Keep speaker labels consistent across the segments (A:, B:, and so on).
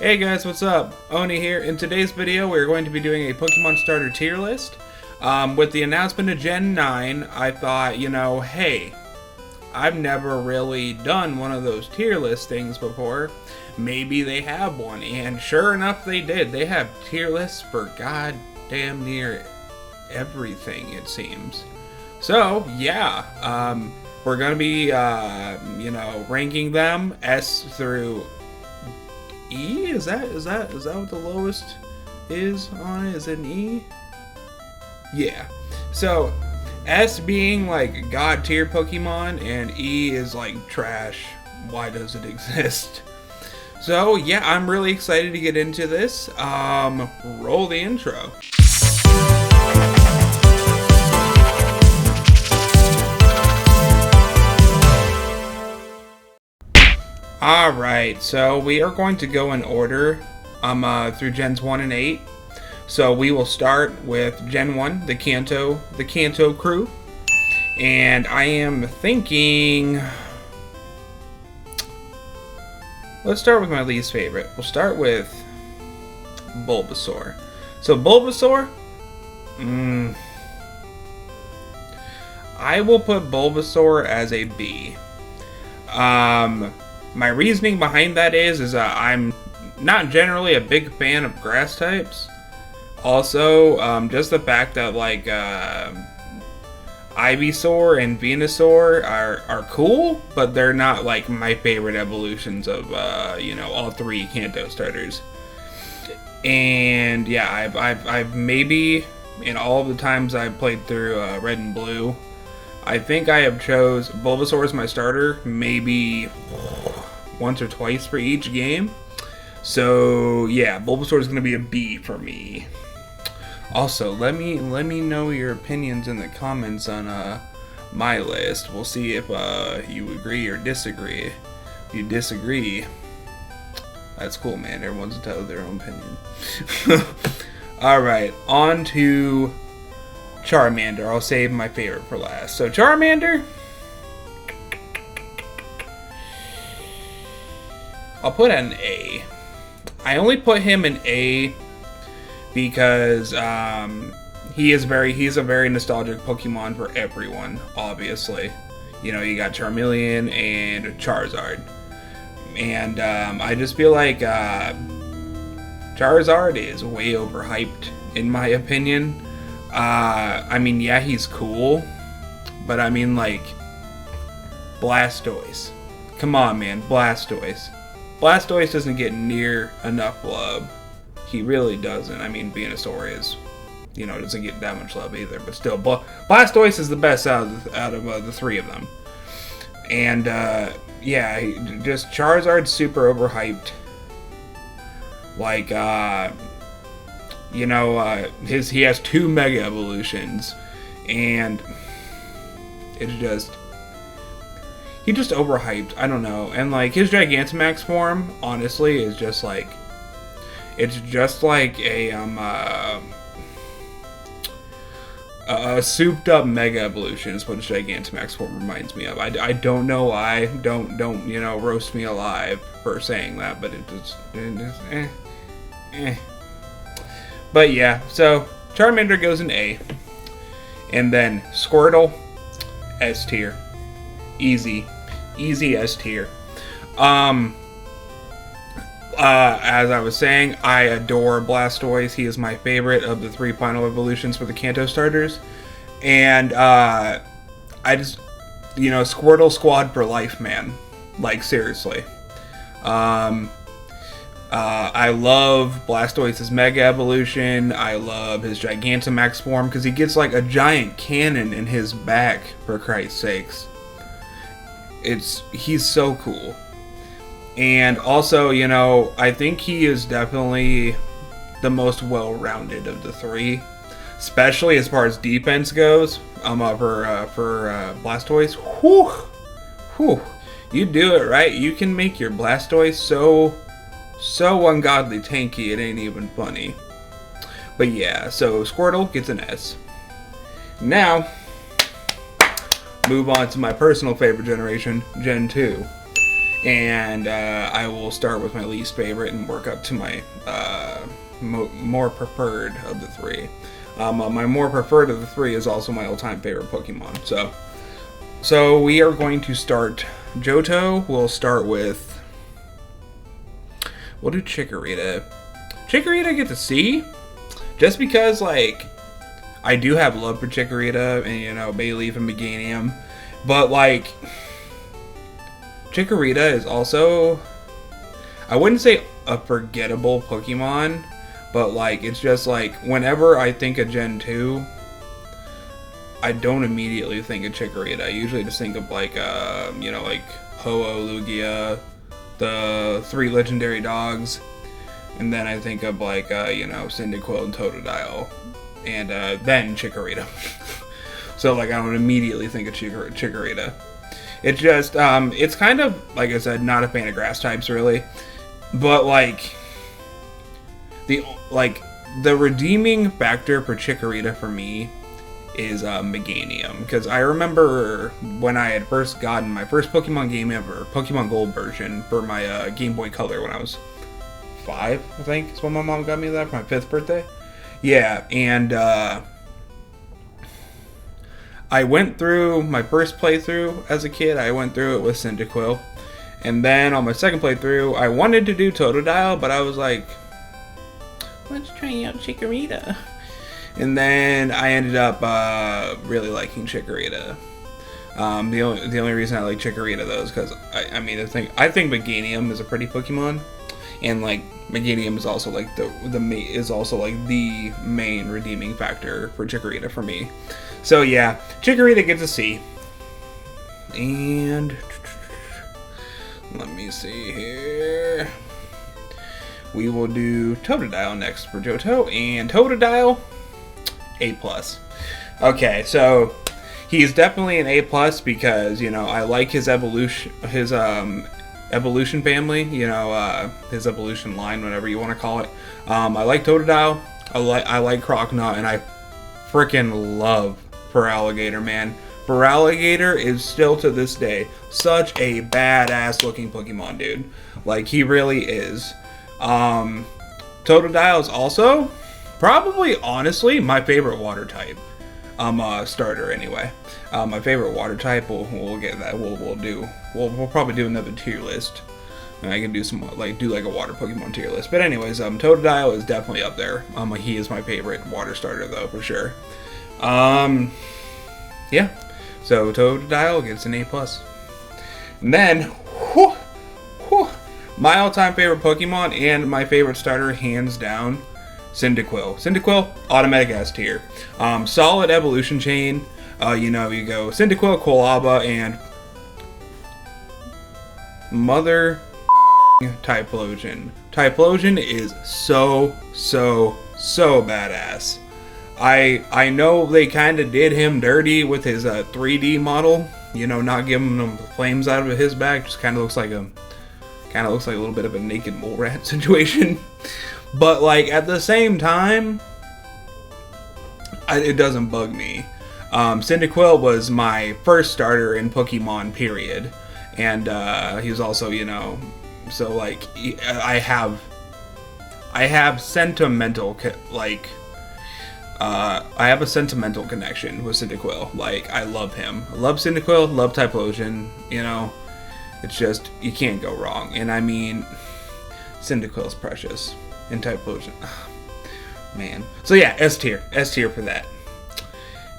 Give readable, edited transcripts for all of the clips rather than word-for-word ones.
A: Hey guys, what's up? Oni here. In today's video, we're going to be doing a Pokemon starter tier list. With the announcement of Gen 9, I thought, hey, I've never really done one of those tier list things before. Maybe they have one, and sure enough they did. They have tier lists for goddamn near everything, it seems. So, yeah, we're gonna be, ranking them S through E? Is that what the lowest is on it? Is it an E? Yeah. So S being like god tier Pokemon and E is like trash. Why does it exist? So yeah, I'm really excited to get into this. Roll the intro. Alright, so we are going to go in order through Gens 1 and 8. So we will start with Gen 1, the Kanto crew. And I am thinking... Let's start with my least favorite. We'll start with Bulbasaur. So Bulbasaur... I will put Bulbasaur as a B. My reasoning behind that is I'm not generally a big fan of grass types. Also, just the fact that like Ivysaur and Venusaur are cool, but they're not like my favorite evolutions of all three Kanto starters. And yeah, I've maybe in all of the times I've played through Red and Blue, I think I have chose Bulbasaur as my starter maybe once or twice for each game. So yeah, Bulbasaur is going to be a B for me. Also, let me know your opinions in the comments on my list. We'll see if you agree or disagree. If you disagree, that's cool, man. Everyone's entitled to their own opinion. Alright, on to Charmander. I'll save my favorite for last. So Charmander, I'll put an A. I only put him in A because he's a very nostalgic Pokemon for everyone, obviously. You got Charmeleon and Charizard. And I just feel like Charizard is way overhyped, in my opinion. I mean, yeah, he's cool, but I mean, like, Blastoise. Come on, man, Blastoise. Blastoise doesn't get near enough love. He really doesn't. I mean, Venusaur is, doesn't get that much love either. But still, Blastoise is the best out of the three of them. And, yeah, just Charizard's super overhyped. Like, he has 2 Mega Evolutions. And it's just... He just overhyped. I don't know. And like his Gigantamax form, honestly, is just like it's just like a souped up Mega Evolution is what his Gigantamax form reminds me of. I don't know why. Don't roast me alive for saying that, but it just But yeah, so Charmander goes in A, and then Squirtle S tier. Easy S tier. As I was saying, I adore Blastoise. He is my favorite of the 3 final evolutions for the Kanto starters. And I just, Squirtle squad for life, man. Like, seriously. I love Blastoise's Mega Evolution. I love his Gigantamax form because he gets like a giant cannon in his back, for Christ's sakes. He's so cool. And also, I think he is definitely the most well-rounded of the 3, especially as far as defense goes. For Blastoise, whew, you do it right, you can make your Blastoise so ungodly tanky, it ain't even funny. But yeah, so Squirtle gets an S. Now, move on to my personal favorite generation, Gen 2. And I will start with my least favorite and work up to my more preferred of the three. My more preferred of the three is also my all-time favorite Pokemon. So we are going to start Johto. We'll start with... We'll do Chikorita. Chikorita get to C. Just because, like, I do have love for Chikorita and, you know, Bayleaf and Meganium. But, like, Chikorita is also, I wouldn't say a forgettable Pokemon, but, like, it's just, like, whenever I think of Gen 2, I don't immediately think of Chikorita. I usually just think of, like, you know, like, Ho-Oh, Lugia, the 3 legendary dogs, and then I think of, like, you know, Cyndaquil and Totodile, and then Chikorita. So, like, I don't immediately think of Chikorita. It's just, it's kind of, like I said, not a fan of grass types, really. But, like, the redeeming factor for Chikorita for me is Meganium. Because I remember when I had first gotten my first Pokemon game ever, Pokemon Gold version, for my Game Boy Color when I was 5, I think, is when my mom got me that for my 5th birthday. Yeah, and I went through my first playthrough as a kid. I went through it with Cyndaquil. And then on my second playthrough, I wanted to do Totodile, but I was like, let's try out Chikorita. And then I ended up really liking Chikorita. The only reason I like Chikorita, though, is because, I think Meganium is a pretty Pokemon. And, like, Meganium is also, like, the main redeeming factor for Chikorita for me. So, yeah, Chikorita gets a C. And let me see here. We will do Totodile next for Johto. And Totodile, A+. Okay, so he's definitely an A+ because, you know, I like his evolution, evolution family, you know, his evolution line, whatever you want to call it. I like Totodile, I like Croconaw, and I freaking love Feraligatr, man. Feraligatr is still to this day such a badass looking Pokemon, dude. Like, he really is. Totodile is also probably, honestly, my favorite water type. Starter anyway. My favorite water type. We'll get that. We'll probably do another tier list. And I can do some like a water Pokemon tier list. But anyways, Totodile is definitely up there. He is my favorite water starter though, for sure. Yeah. So Totodile gets an A+. And then, my all-time favorite Pokemon and my favorite starter, hands down, Cyndaquil. Cyndaquil, automatic S tier. Solid evolution chain. You know, you go Cyndaquil, Quilava, and Mother Typhlosion. Typhlosion is so badass. I know they kind of did him dirty with his 3D model. You know, not giving him flames out of his back. Just kind of looks like a little bit of a naked mole rat situation. But, like, at the same time, it doesn't bug me. Cyndaquil was my first starter in Pokemon, period. And he was also, you know, so, like, I have sentimental, I have a sentimental connection with Cyndaquil. Like, I love him. I love Cyndaquil, love Typhlosion, you know. It's just, you can't go wrong. And I mean, Cyndaquil's precious. And Typhlosion, man. So yeah, S tier for that.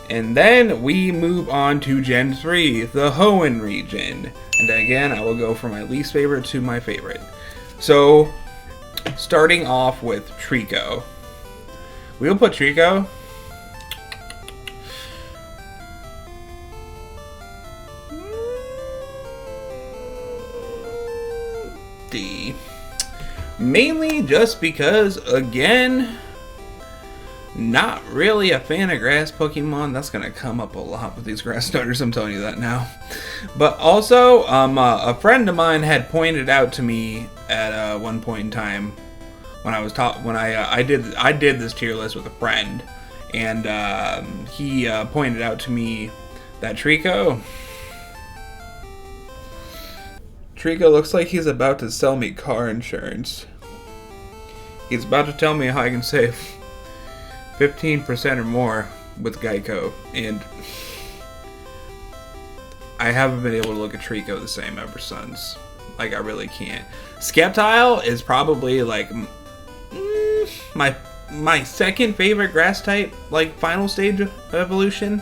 A: And then we move on to Gen 3, the Hoenn region. And again, I will go from my least favorite to my favorite. So, starting off with Trico. We'll put Trico D. Mainly just because, again, not really a fan of grass Pokemon. That's going to come up a lot with these grass starters, I'm telling you that now. But also, a friend of mine had pointed out to me at one point in time when I was I did this tier list with a friend, and he pointed out to me that Trico Trico looks like he's about to sell me car insurance. He's about to tell me how I can save 15% or more with Geico, and I haven't been able to look at Trico the same ever since. Like, I really can't. Sceptile is probably like my second favorite grass type, like final stage evolution,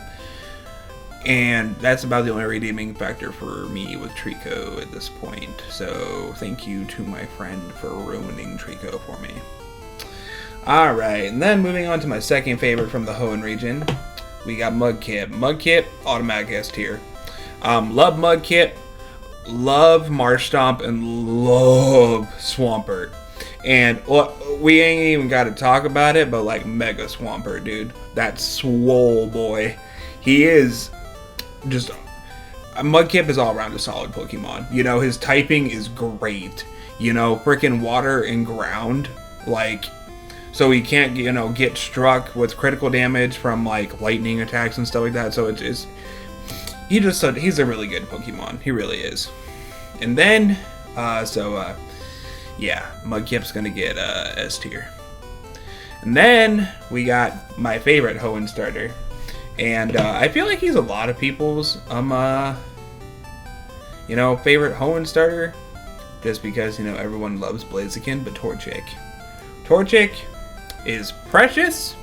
A: and that's about the only redeeming factor for me with Trico at this point. So thank you to my friend for ruining Trico for me. Alright, and then moving on to my second favorite from the Hoenn region, we got Mudkip. Mudkip, automatic S tier. Love Mudkip, love Marshtomp, and love Swampert. And we ain't even got to talk about it, but like Mega Swampert, dude. That swole boy. He is just... Mudkip is all around a solid Pokemon. You know, his typing is great. You know, freaking water and ground. Like... So he can't, you know, get struck with critical damage from like lightning attacks and stuff like that. So he's a really good Pokemon. He really is. And then, yeah, Mudkip's gonna get S tier. And then we got my favorite Hoenn starter, and I feel like he's a lot of people's favorite Hoenn starter, just because everyone loves Blaziken, but Torchic is precious.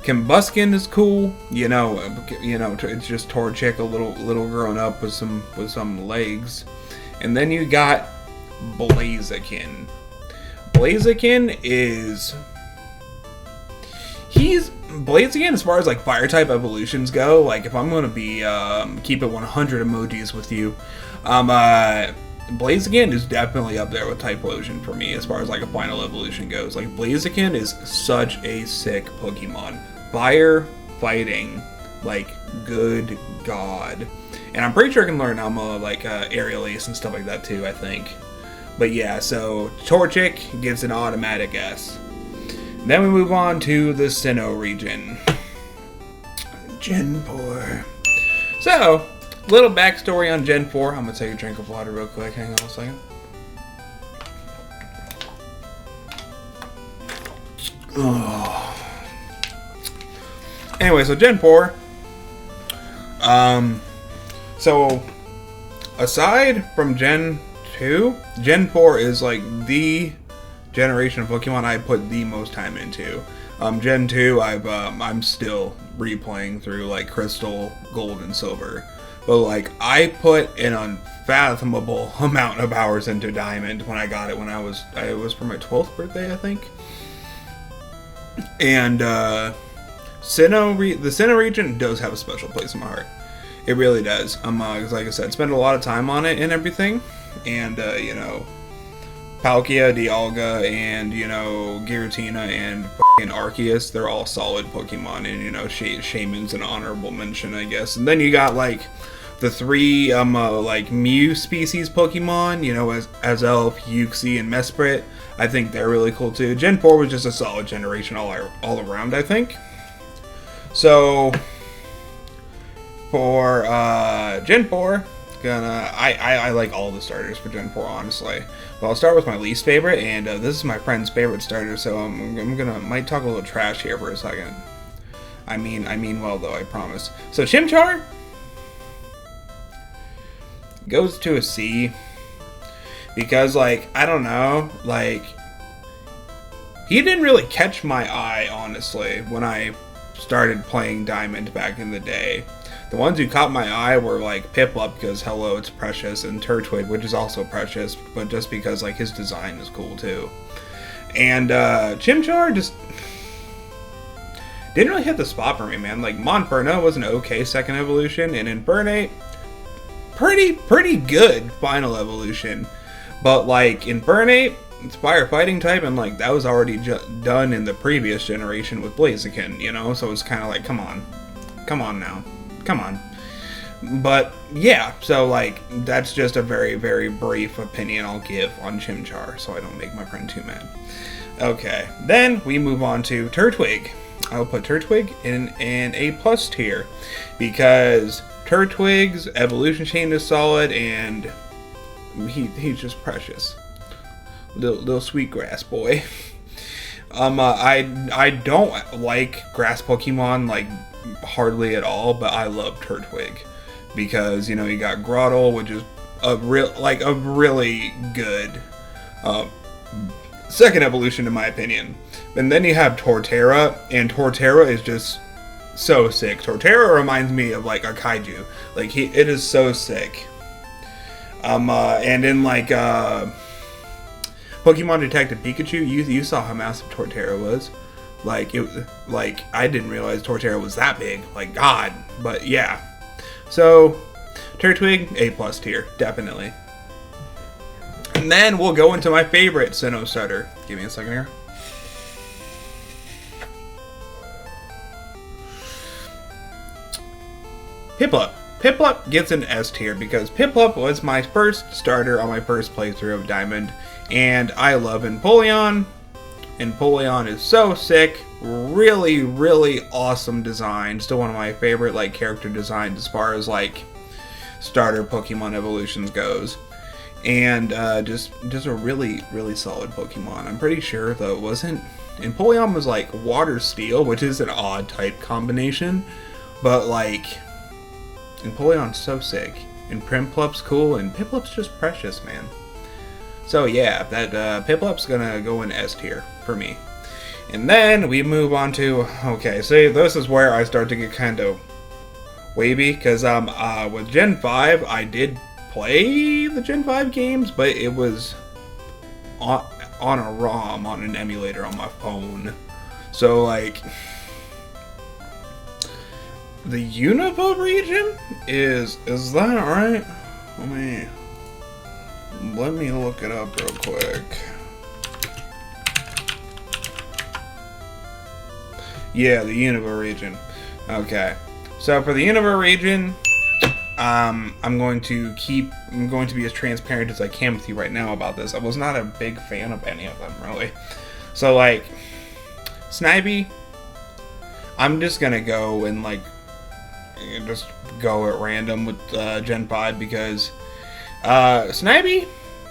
A: Combuskin is cool, it's just Torchic a little grown up with some legs. And then you got Blaziken. Blaziken as far as like fire type evolutions go, like if I'm gonna be keep it 100 emojis with you, Blaziken is definitely up there with Typhlosion for me as far as like a final evolution goes. Like Blaziken is such a sick Pokemon. Fire fighting, like good god. And I'm pretty sure I can learn Aerial Ace and stuff like that too, I think. But yeah, so Torchic gets an automatic S. Then we move on to the Sinnoh region. Gen 4. So, little backstory on Gen 4. I'm going to take a drink of water real quick. Hang on a second. Oh. Anyway, so Gen 4. So, aside from Gen 2, Gen 4 is like the generation of Pokemon I put the most time into. Gen 2, I'm still replaying through like Crystal, Gold, and Silver. But like I put an unfathomable amount of hours into Diamond when I got it it was for my 12th birthday, I think. And the Sinnoh region does have a special place in my heart. It really does. Because like I said, spent a lot of time on it and everything. And Palkia, Dialga, and Giratina and Arceus, they're all solid Pokemon, and Shaymin's an honorable mention, I guess. And then you got like the three Mew species Pokemon, as Azelf, Uxie, and Mesprit. I think they're really cool too. Gen 4 was just a solid generation all around, I think. So for Gen 4, I like all the starters for Gen 4, honestly. But I'll start with my least favorite, and this is my friend's favorite starter, so might talk a little trash here for a second. I mean well though, I promise. So Chimchar goes to a C because I don't know, he didn't really catch my eye, honestly, when I started playing Diamond back in the day. The ones who caught my eye were Piplup, because hello, it's precious, and Turtwig, which is also precious, but just because his design is cool too. And Chimchar just didn't really hit the spot for me, man. Monferno was an okay second evolution, and Infernape, pretty good final evolution. But Infernape, it's fire fighting type, and that was already done in the previous generation with Blaziken, so it's kind of come on now. Come on. But yeah, so that's just a very, very brief opinion I'll give on Chimchar, so I don't make my friend too mad. Okay, then we move on to Turtwig. I'll put Turtwig in an A+ tier, because Turtwig's evolution chain is solid, and he's just precious. Little sweet grass boy. I don't like grass Pokemon like hardly at all, but I love Turtwig because you know you got Grottle, which is a really good second evolution in my opinion. And then you have Torterra, and Torterra is just so sick. Torterra reminds me of like a kaiju. Like it is so sick. And in like Pokemon Detective Pikachu, you saw how massive Torterra was. Like I didn't realize Torterra was that big. Like God, but yeah. So Turtwig, A+ tier, definitely. And then we'll go into my favorite Sinnoh starter. Give me a second here. Piplup. Piplup gets an S tier because Piplup was my first starter on my first playthrough of Diamond, and I love Empoleon. Empoleon is so sick, really, really awesome design. Still one of my favorite like character designs as far as like starter Pokemon evolutions goes, and just a really, really solid Pokemon. I'm pretty sure though Empoleon was like Water Steel, which is an odd type combination, but like. Empoleon's so sick, and Primplup's cool, and Piplup's just precious, man. So yeah, that Piplup's gonna go in S tier for me. And then we move on to, okay, so this is where I start to get kind of wavy, because with Gen 5, I did play the Gen 5 games, but it was on a ROM, on an emulator on my phone. So like... The Untitled region? Is that right? Let me look it up real quick. Yeah, the Untitled region. Okay. So for the Untitled region, I'm going to be as transparent as I can with you right now about this. I was not a big fan of any of them, really. So like Snivy, I'm just gonna go and like just go at random with Gen 5 because Snivy,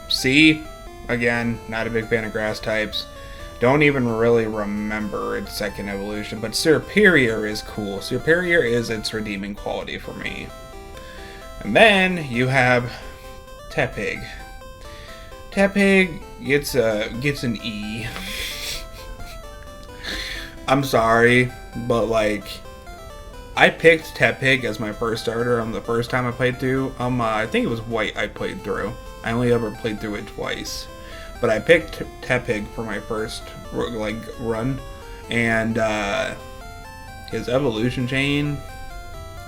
A: C, again, not a big fan of grass types. Don't even really remember its second evolution, but Superior is cool. Superior is its redeeming quality for me. And then you have Tepig. Tepig gets an E. I'm sorry, but like I picked Tepig as my first starter on the first time I played through. I think it was White I played through. I only ever played through it twice. But I picked Tepig for my first like run, and his evolution chain,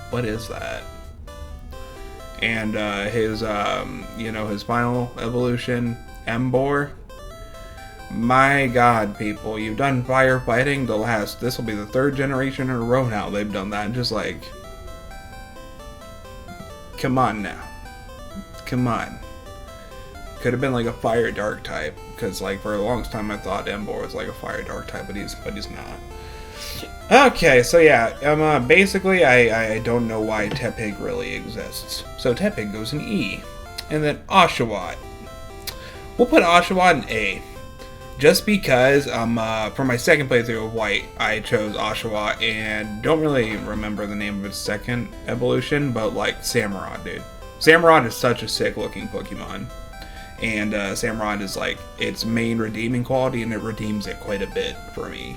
A: what is that? And his his final evolution, Emboar. My God, people, you've done firefighting this will be the third generation in a row now they've done that. Just like, come on now. Come on. Could have been like a fire dark type, because like for the longest time I thought Emboar was like a fire dark type, but he's not. Okay, so yeah, basically I don't know why Tepig really exists. So Tepig goes in E. And then Oshawott. We'll put Oshawott in A. Just because for my second playthrough of White, I chose Oshawott and don't really remember the name of its second evolution, but like Samurott, dude. Samurott is such a sick looking Pokemon. And Samurott is like its main redeeming quality, and it redeems it quite a bit for me.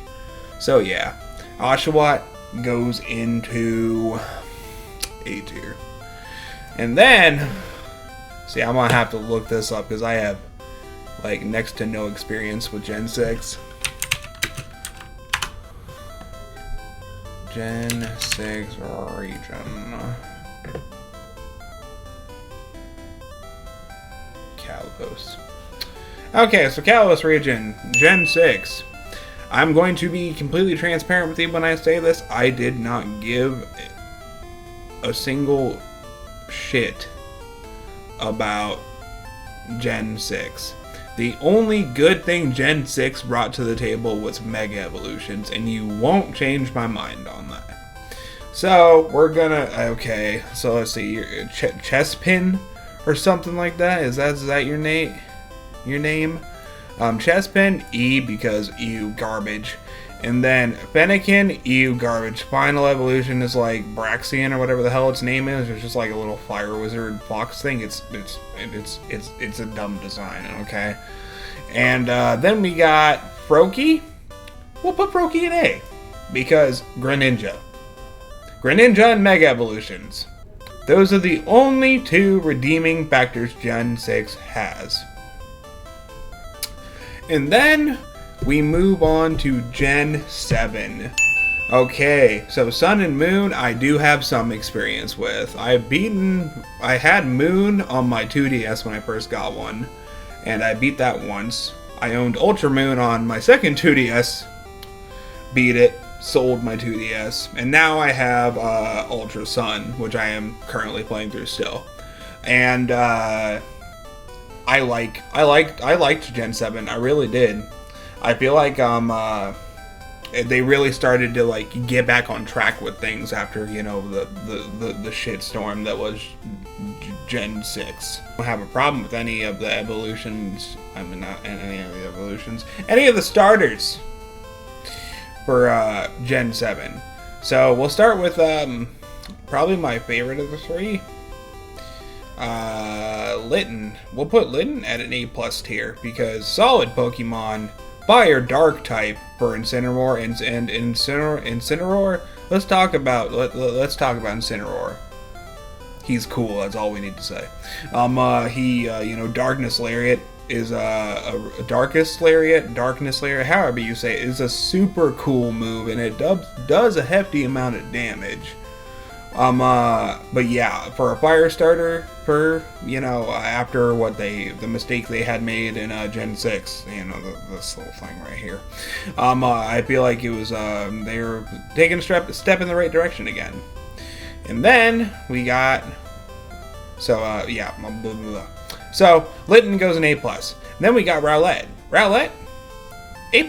A: So yeah, Oshawott goes into A tier. And then, see, I'm gonna have to look this up because I have like next to no experience with Gen 6. Gen 6 region. Kalos. Okay, so Kalos region, Gen 6. I'm going to be completely transparent with you when I say this. I did not give a single shit about Gen 6. The only good thing Gen 6 brought to the table was Mega Evolutions, and you won't change my mind on that. So, we're gonna... Okay, so let's see. Chespin or something like that. Is that your name? Your name? Chespin, E, because ew, garbage. And then Fennekin, ew, garbage. Final evolution is like Braxian or whatever the hell its name is. It's just like a little fire wizard fox thing. It's a dumb design, okay? And then we got Froakie. We'll put Froakie in A, because Greninja. Greninja and Mega Evolutions. Those are the only two redeeming factors Gen 6 has. And then we move on to Gen 7. Okay, so Sun and Moon I do have some experience with. I had Moon on my 2DS when I first got one, and I beat that once. I owned Ultra Moon on my second 2DS, beat it, sold my 2DS, and now I have Ultra Sun, which I am currently playing through still. And I liked Gen 7. I really did. I feel like they really started to like get back on track with things after, you know, the shitstorm that was Gen 6. I don't have a problem with any of the evolutions. I mean, not any of the evolutions. Any of the starters for Gen 7. So we'll start with probably my favorite of the three. Litten. We'll put Litten at an A+ tier because solid Pokemon, Fire Dark type for Incineroar and Incineroar. Let's talk about Incineroar. He's cool. That's all we need to say. You know, Darkness Lariat is a Darkness Lariat, however you say it, is a super cool move, and it does a hefty amount of damage. But yeah, for a fire starter, for, you know, after the mistake they had made in Gen 6, you know, this little thing right here, I feel like it was, they were taking a step in the right direction again. And then we got, yeah, blah, blah, blah. So Litten goes in A+. Then we got Rowlet. Rowlet, A+.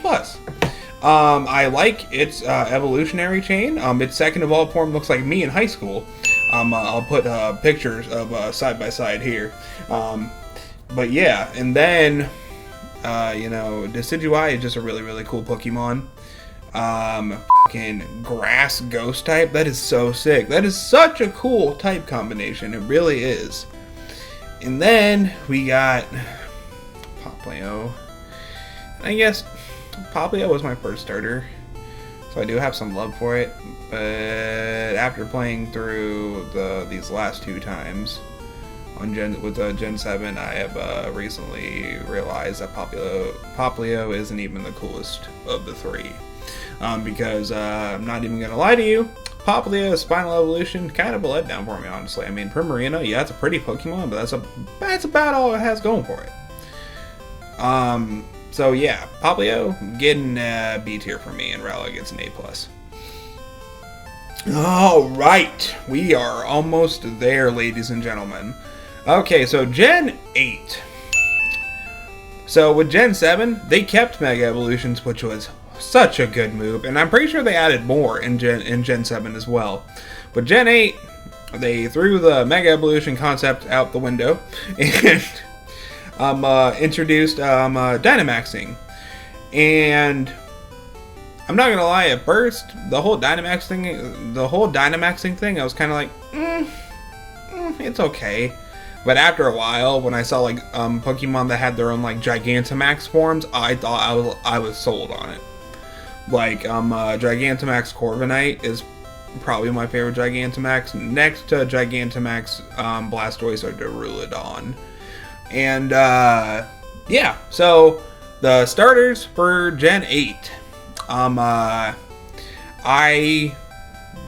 A: I like its evolutionary chain. Its second evolved form looks like me in high school. I'll put pictures of side by side here. But yeah, and then you know, Decidueye is just a really, really cool Pokemon. Fucking Grass Ghost type. That is so sick. That is such a cool type combination. It really is. And then we got Popplio. I guess Popplio was my first starter, so I do have some love for it. But after playing through these last two times on Gen 7, I have recently realized that Popplio isn't even the coolest of the three. Because I'm not even gonna lie to you, Popplio's Final Evolution kind of a letdown for me, honestly. I mean, Primarina, yeah, it's a pretty Pokemon, but that's about all it has going for it. So yeah, Popplio getting B tier for me, and Rowlet gets an A+. Alright, we are almost there, ladies and gentlemen. Okay, so Gen 8. So with Gen 7, they kept Mega Evolutions, which was such a good move, and I'm pretty sure they added more in Gen 7 as well. But Gen 8, they threw the Mega Evolution concept out the window, and introduced Dynamaxing. And I'm not gonna lie, at first, the whole Dynamaxing thing, I was kind of like, it's okay. But after a while, when I saw like Pokemon that had their own like Gigantamax forms, I thought I was sold on it. Like Gigantamax Corviknight is probably my favorite Gigantamax, next to Gigantamax Blastoise or Duraludon. And yeah, so the starters for Gen 8. I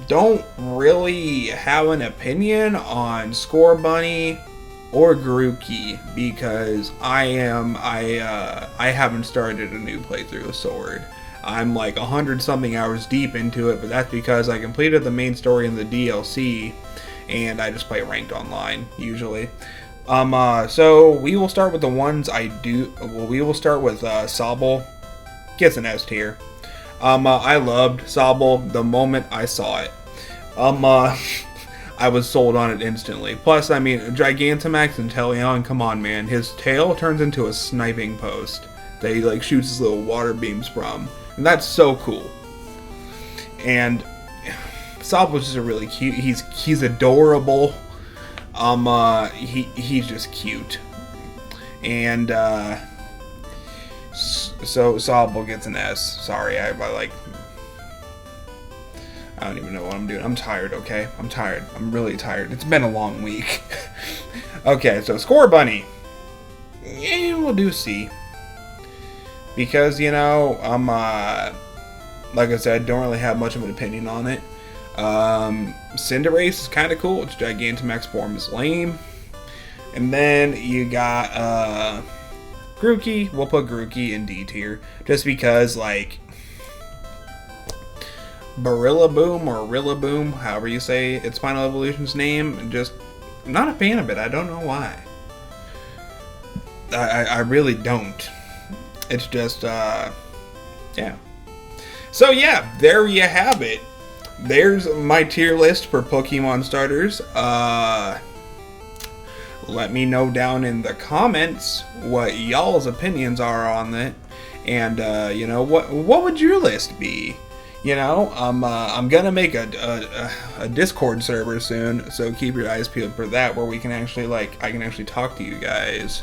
A: don't really have an opinion on Scorbunny or Grookey because I haven't started a new playthrough of Sword. I'm like 100-something hours deep into it, but that's because I completed the main story in the DLC, and I just play ranked online usually. So we will start with the ones I do. Well, we will start with Sobble. Gets an S tier. I loved Sobble the moment I saw it. I I was sold on it instantly. Plus, I mean, Gigantamax and Teleon, come on, man. His tail turns into a sniping post that he, like, shoots his little water beams from. And that's so cool. And Sobbl's just a really cute. He's adorable. He's just cute. And, so Sobble gets an S. Sorry, I don't even know what I'm doing. I'm tired, okay? I'm tired. I'm really tired. It's been a long week. Okay, so Score Bunny. Yeah, we'll do C. Because, you know, I'm, like I said, don't really have much of an opinion on it. Cinderace is kind of cool. Its Gigantamax form is lame. And then you got, Grookey. We'll put Grookey in D tier. Just because, like, Barillaboom or Rillaboom, however you say its Final Evolution's name, just I'm not a fan of it. I don't know why. I really don't. It's just, yeah. So yeah, there you have it. There's my tier list for Pokemon starters. Let me know down in the comments what y'all's opinions are on it, and you know, what would your list be? You know, I'm gonna make a Discord server soon, so keep your eyes peeled for that, where we can actually, like, I can actually talk to you guys,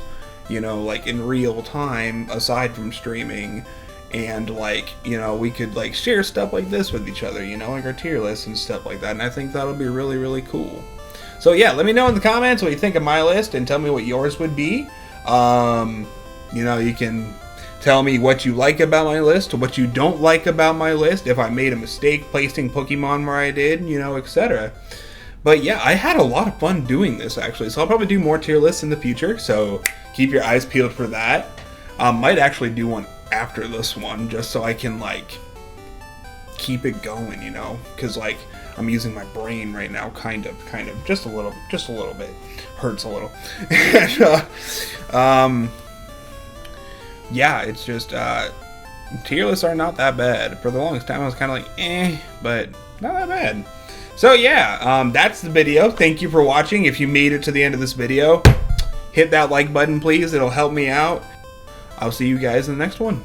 A: you know, like in real time, aside from streaming, and, like, you know, we could, like, share stuff like this with each other, you know, like our tier lists and stuff like that, and I think that'll be really, really cool. So yeah, let me know in the comments what you think of my list, and tell me what yours would be. You know, you can tell me what you like about my list, what you don't like about my list, if I made a mistake placing Pokemon where I did, you know, etc. But yeah, I had a lot of fun doing this, actually, so I'll probably do more tier lists in the future, so keep your eyes peeled for that. Might actually do one after this one, just so I can, like, keep it going, you know, because, like, I'm using my brain right now, kind of, just a little bit, hurts a little. And, yeah, it's just, tier lists are not that bad. For the longest time, I was kind of like, but not that bad. So yeah, that's the video. Thank you for watching. If you made it to the end of this video, hit that like button, please. It'll help me out. I'll see you guys in the next one.